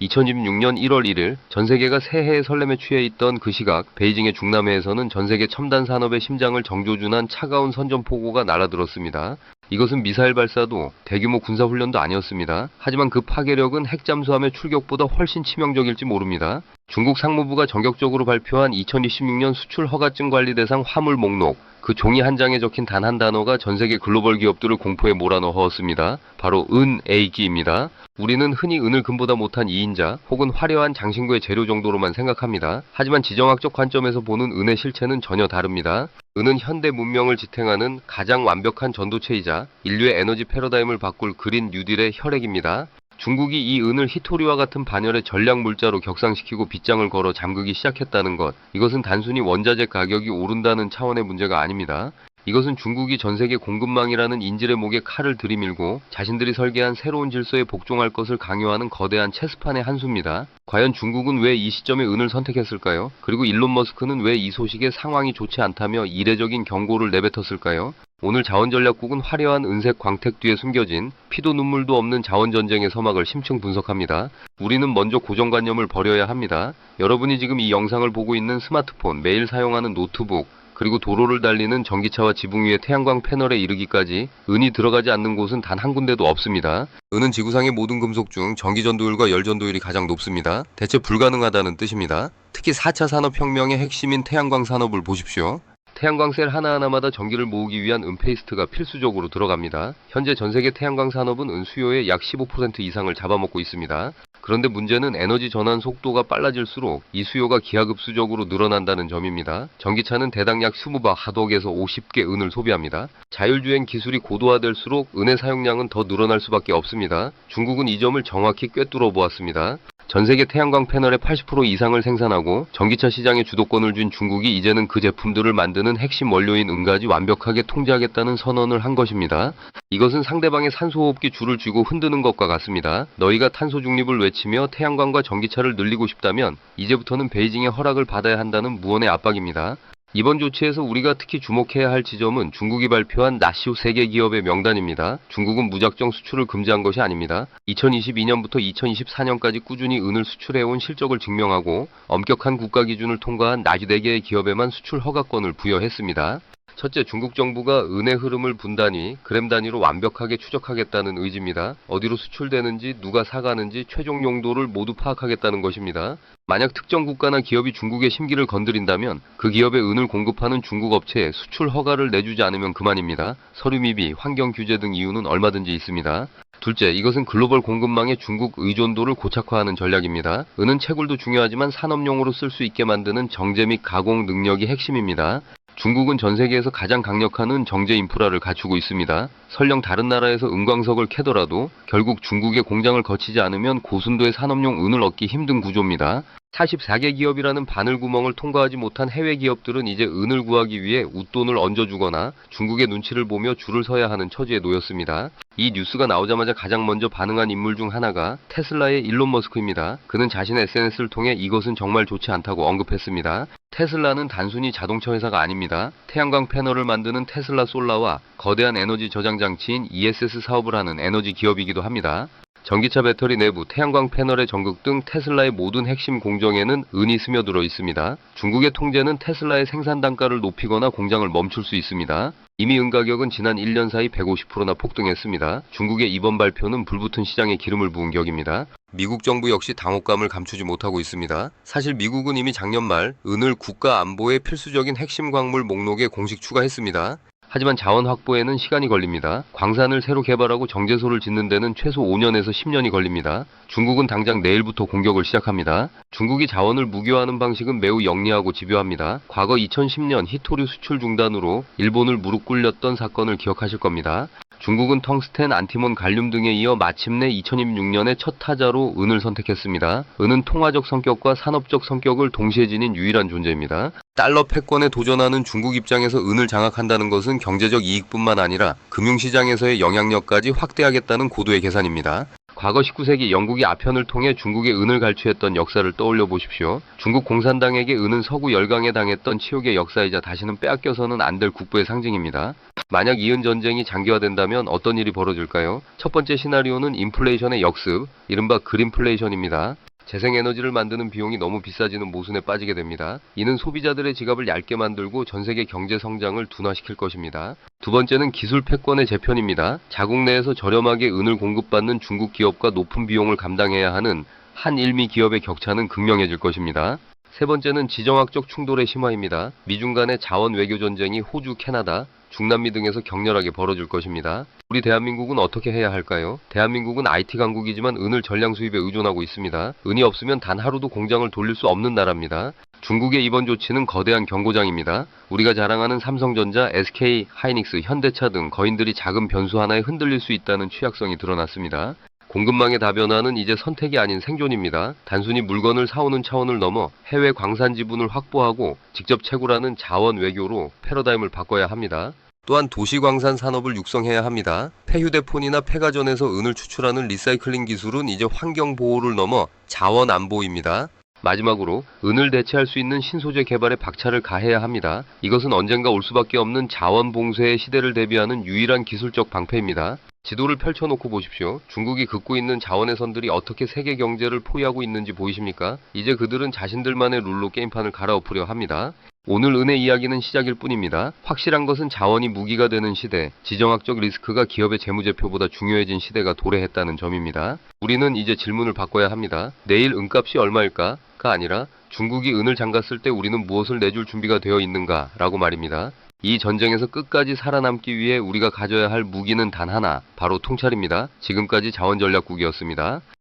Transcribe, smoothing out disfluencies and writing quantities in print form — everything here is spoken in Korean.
2016년 1월 1일 전 세계가 새해의 설렘에 취해 있던 그 시각 베이징의 중남해에서는 전 세계 첨단 산업의 심장을 정조준한 차가운 선전포고가 날아들었습니다. 이것은 미사일 발사도 대규모 군사훈련도 아니었습니다. 하지만 그 파괴력은 핵잠수함의 출격보다 훨씬 치명적일지 모릅니다. 중국 상무부가 전격적으로 발표한 2026년 수출 허가증 관리 대상 화물 목록, 그 종이 한 장에 적힌 단 한 단어가 전 세계 글로벌 기업들을 공포에 몰아넣었습니다. 바로 은에이기입니다. 우리는 흔히 은을 금보다 못한 이인자 혹은 화려한 장신구의 재료 정도로만 생각합니다. 하지만 지정학적 관점에서 보는 은의 실체는 전혀 다릅니다. 은은 현대 문명을 지탱하는 가장 완벽한 전도체이자 인류의 에너지 패러다임을 바꿀 그린 뉴딜의 혈액입니다. 중국이 이 은을 히토리와 같은 반열의 전략 물자로 격상시키고 빗장을 걸어 잠그기 시작했다는 것, 이것은 단순히 원자재 가격이 오른다는 차원의 문제가 아닙니다. 이것은 중국이 전 세계 공급망이라는 인질의 목에 칼을 들이밀고 자신들이 설계한 새로운 질서에 복종할 것을 강요하는 거대한 체스판의 한 수입니다. 과연 중국은 왜 이 시점에 은을 선택했을까요? 그리고 일론 머스크는 왜 이 소식에 상황이 좋지 않다며 이례적인 경고를 내뱉었을까요? 오늘 자원전략국은 화려한 은색 광택 뒤에 숨겨진 피도 눈물도 없는 자원전쟁의 서막을 심층 분석합니다. 우리는 먼저 고정관념을 버려야 합니다. 여러분이 지금 이 영상을 보고 있는 스마트폰, 매일 사용하는 노트북, 그리고 도로를 달리는 전기차와 지붕 위의 태양광 패널에 이르기까지 은이 들어가지 않는 곳은 단 한 군데도 없습니다. 은은 지구상의 모든 금속 중 전기전도율과 열전도율이 가장 높습니다. 대체 불가능하다는 뜻입니다. 특히 4차 산업혁명의 핵심인 태양광 산업을 보십시오. 태양광 셀 하나하나마다 전기를 모으기 위한 은 페이스트가 필수적으로 들어갑니다. 현재 전세계 태양광 산업은 은 수요의 약 15% 이상을 잡아먹고 있습니다. 그런데 문제는 에너지 전환 속도가 빨라질수록 이 수요가 기하급수적으로 늘어난다는 점입니다. 전기차는 대당 약 20바 하덕에서 50개 은을 소비합니다. 자율주행 기술이 고도화될수록 은의 사용량은 더 늘어날 수밖에 없습니다. 중국은 이 점을 정확히 꿰뚫어 보았습니다. 전 세계 태양광 패널의 80% 이상을 생산하고 전기차 시장의 주도권을 쥔 중국이 이제는 그 제품들을 만드는 핵심 원료인 은까지 완벽하게 통제하겠다는 선언을 한 것입니다. 이것은 상대방의 산소호흡기 줄을 쥐고 흔드는 것과 같습니다. 너희가 탄소 중립을 외치며 태양광과 전기차를 늘리고 싶다면 이제부터는 베이징의 허락을 받아야 한다는 무언의 압박입니다. 이번 조치에서 우리가 특히 주목해야 할 지점은 중국이 발표한 나시오 세계 기업의 명단입니다. 중국은 무작정 수출을 금지한 것이 아닙니다. 2022년부터 2024년까지 꾸준히 은을 수출해온 실적을 증명하고 엄격한 국가 기준을 통과한 나주 4개의 기업에만 수출 허가권을 부여했습니다. 첫째, 중국 정부가 은의 흐름을 분단위, 그램 단위로 완벽하게 추적하겠다는 의지입니다. 어디로 수출되는지, 누가 사가는지, 최종 용도를 모두 파악하겠다는 것입니다. 만약 특정 국가나 기업이 중국의 심기를 건드린다면 그 기업에 은을 공급하는 중국 업체에 수출 허가를 내주지 않으면 그만입니다. 서류 미비, 환경 규제 등 이유는 얼마든지 있습니다. 둘째, 이것은 글로벌 공급망의 중국 의존도를 고착화하는 전략입니다. 은은 채굴도 중요하지만 산업용으로 쓸 수 있게 만드는 정제 및 가공 능력이 핵심입니다. 중국은 전 세계에서 가장 강력한 은 정제 인프라를 갖추고 있습니다. 설령 다른 나라에서 은광석을 캐더라도 결국 중국의 공장을 거치지 않으면 고순도의 산업용 은을 얻기 힘든 구조입니다. 44개 기업이라는 바늘구멍을 통과하지 못한 해외 기업들은 이제 은을 구하기 위해 웃돈을 얹어주거나 중국의 눈치를 보며 줄을 서야 하는 처지에 놓였습니다. 이 뉴스가 나오자마자 가장 먼저 반응한 인물 중 하나가 테슬라의 일론 머스크입니다. 그는 자신의 SNS를 통해 이것은 정말 좋지 않다고 언급했습니다. 테슬라는 단순히 자동차 회사가 아닙니다. 태양광 패널을 만드는 테슬라 솔라와 거대한 에너지 저장 장치인 ESS 사업을 하는 에너지 기업이기도 합니다. 전기차 배터리 내부, 태양광 패널의 전극 등 테슬라의 모든 핵심 공정에는 은이 스며들어 있습니다. 중국의 통제는 테슬라의 생산 단가를 높이거나 공장을 멈출 수 있습니다. 이미 은 가격은 지난 1년 사이 150%나 폭등했습니다. 중국의 이번 발표는 불붙은 시장에 기름을 부은 격입니다. 미국 정부 역시 당혹감을 감추지 못하고 있습니다. 사실 미국은 이미 작년 말 은을 국가 안보의 필수적인 핵심 광물 목록에 공식 추가했습니다. 하지만 자원 확보에는 시간이 걸립니다. 광산을 새로 개발하고 정제소를 짓는 데는 최소 5년에서 10년이 걸립니다. 중국은 당장 내일부터 공격을 시작합니다. 중국이 자원을 무기화하는 방식은 매우 영리하고 집요합니다. 과거 2010년 히토류 수출 중단으로 일본을 무릎 꿇렸던 사건을 기억하실 겁니다. 중국은 텅스텐, 안티몬, 갈륨 등에 이어 마침내 2026년에 첫 타자로 은을 선택했습니다. 은은 통화적 성격과 산업적 성격을 동시에 지닌 유일한 존재입니다. 달러 패권에 도전하는 중국 입장에서 은을 장악한다는 것은 경제적 이익뿐만 아니라 금융시장에서의 영향력까지 확대하겠다는 고도의 계산입니다. 과거 19세기 영국이 아편을 통해 중국에 은을 갈취했던 역사를 떠올려 보십시오. 중국 공산당에게 은은 서구 열강에 당했던 치욕의 역사이자 다시는 빼앗겨서는 안 될 국부의 상징입니다. 만약 이은 전쟁이 장기화된다면 어떤 일이 벌어질까요? 첫 번째 시나리오는 인플레이션의 역습, 이른바 그린플레이션입니다. 재생에너지를 만드는 비용이 너무 비싸지는 모순에 빠지게 됩니다. 이는 소비자들의 지갑을 얇게 만들고 전 세계 경제 성장을 둔화시킬 것입니다. 두 번째는 기술 패권의 재편입니다. 자국 내에서 저렴하게 은을 공급받는 중국 기업과 높은 비용을 감당해야 하는 한일미 기업의 격차는 극명해질 것입니다. 세 번째는 지정학적 충돌의 심화입니다. 미중 간의 자원 외교 전쟁이 호주, 캐나다, 중남미 등에서 격렬하게 벌어질 것입니다. 우리 대한민국은 어떻게 해야 할까요? 대한민국은 IT 강국이지만 은을 전량 수입에 의존하고 있습니다. 은이 없으면 단 하루도 공장을 돌릴 수 없는 나라입니다. 중국의 이번 조치는 거대한 경고장입니다. 우리가 자랑하는 삼성전자, SK 하이닉스, 현대차 등 거인들이 작은 변수 하나에 흔들릴 수 있다는 취약성이 드러났습니다. 공급망의 다변화는 이제 선택이 아닌 생존입니다. 단순히 물건을 사오는 차원을 넘어 해외 광산 지분을 확보하고 직접 채굴하는 자원 외교로 패러다임을 바꿔야 합니다. 또한 도시광산 산업을 육성해야 합니다. 폐휴대폰이나 폐가전에서 은을 추출하는 리사이클링 기술은 이제 환경 보호를 넘어 자원 안보입니다. 마지막으로 은을 대체할 수 있는 신소재 개발에 박차를 가해야 합니다. 이것은 언젠가 올 수밖에 없는 자원 봉쇄의 시대를 대비하는 유일한 기술적 방패입니다. 지도를 펼쳐놓고 보십시오. 중국이 긋고 있는 자원의 선들이 어떻게 세계 경제를 포위하고 있는지 보이십니까? 이제 그들은 자신들만의 룰로 게임판을 갈아엎으려 합니다. 오늘 은의 이야기는 시작일 뿐입니다. 확실한 것은 자원이 무기가 되는 시대, 지정학적 리스크가 기업의 재무제표보다 중요해진 시대가 도래했다는 점입니다. 우리는 이제 질문을 바꿔야 합니다. 내일 은값이 얼마일까? 가 아니라 중국이 은을 잠갔을 때 우리는 무엇을 내줄 준비가 되어 있는가? 라고 말입니다. 이 전쟁에서 끝까지 살아남기 위해 우리가 가져야 할 무기는 단 하나, 바로 통찰입니다. 지금까지 자원전략국이었습니다.